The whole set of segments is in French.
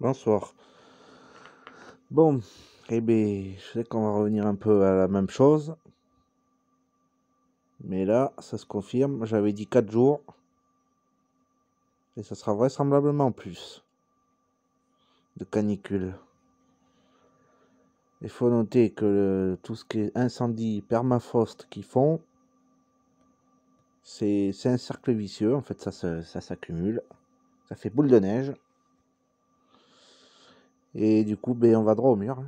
Bonsoir. Bon, eh bien, je sais qu'on va revenir un peu à la même chose. Mais là, ça se confirme. J'avais dit 4 jours. Et ça sera vraisemblablement plus de canicule. Il faut noter que tout ce qui est incendie permafrost qu'ils font, c'est un cercle vicieux. En fait, ça s'accumule. Ça fait boule de neige. Et du coup, ben, on va droit au mur.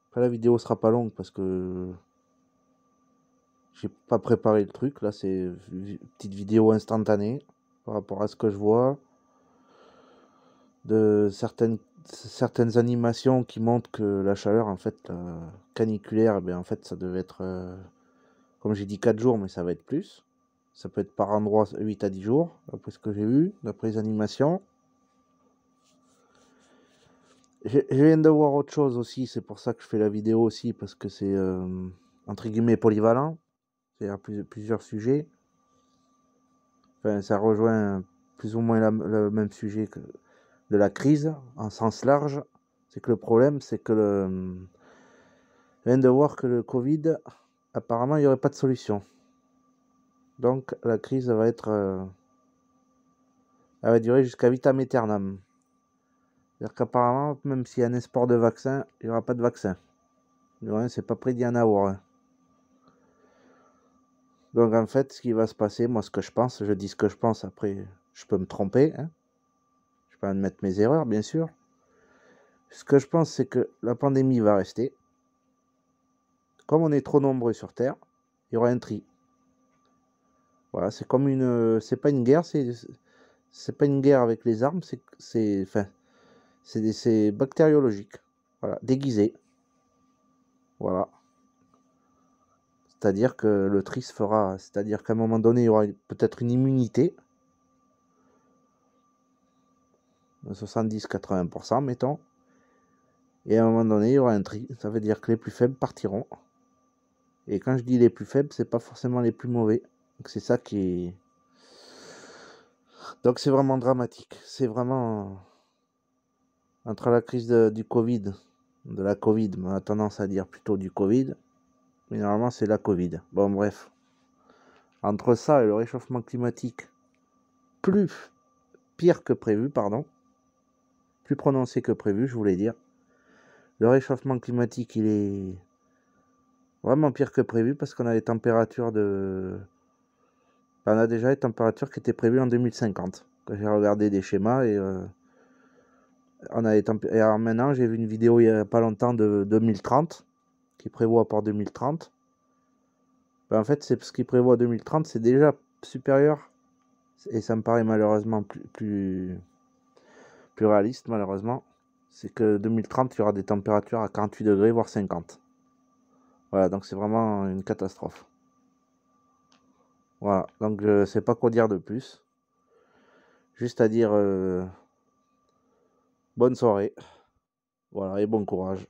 Après, la vidéo sera pas longue parce que j'ai pas préparé le truc. Là, c'est une petite vidéo instantanée par rapport à ce que je vois. De certaines animations qui montrent que la chaleur, en fait, caniculaire, ben, en fait, ça devait être, comme j'ai dit, 4 jours, mais ça va être plus. Ça peut être par endroit 8 à 10 jours, d'après ce que j'ai vu, d'après les animations. Je viens de voir autre chose aussi, c'est pour ça que je fais la vidéo aussi, parce que c'est, entre guillemets, polyvalent. C'est-à-dire plusieurs sujets. Enfin, ça rejoint plus ou moins le même sujet que de la crise, en sens large. C'est que le problème, c'est que je viens de voir que le Covid, apparemment, il n'y aurait pas de solution. Donc, la crise va être, elle va durer jusqu'à vitam aeternam. C'est-à-dire qu'apparemment, même s'il y a un espoir de vaccin, il n'y aura pas de vaccin. C'est pas près d'y en avoir un. Donc, en fait, ce qui va se passer, moi, ce que je pense, je dis ce que je pense, après, je peux me tromper, hein. Je peux admettre mes erreurs, bien sûr. Ce que je pense, c'est que la pandémie va rester. Comme on est trop nombreux sur Terre, il y aura un tri. Voilà, c'est comme c'est pas une guerre, c'est pas une guerre avec les armes, c'est bactériologique. Voilà, déguisé. Voilà. C'est-à-dire que le tri se fera, c'est-à-dire qu'à un moment donné, il y aura peut-être une immunité de 70-80%, mettons. Et à un moment donné, il y aura un tri. Ça veut dire que les plus faibles partiront. Et quand je dis les plus faibles, c'est pas forcément les plus mauvais. Donc c'est ça qui est. Donc c'est vraiment dramatique. C'est vraiment. Entre la crise du Covid, de la Covid, mais on a tendance à dire plutôt du Covid. Mais normalement, c'est la Covid. Bon, bref. Entre ça et le réchauffement climatique, pire que prévu, pardon. Plus prononcé que prévu, je voulais dire. Le réchauffement climatique, il est vraiment pire que prévu parce qu'on a des températures de. On a déjà les températures qui étaient prévues en 2050. Quand j'ai regardé des schémas et on a et alors maintenant, j'ai vu une vidéo il n'y a pas longtemps de 2030 qui prévoit pour 2030. Ben, en fait, c'est ce qui prévoit 2030, c'est déjà supérieur. Et ça me paraît malheureusement plus réaliste, malheureusement. C'est que 2030, il y aura des températures à 48 degrés, voire 50. Voilà, donc c'est vraiment une catastrophe. Voilà, donc je sais pas quoi dire de plus. Juste à dire bonne soirée. Voilà, et bon courage.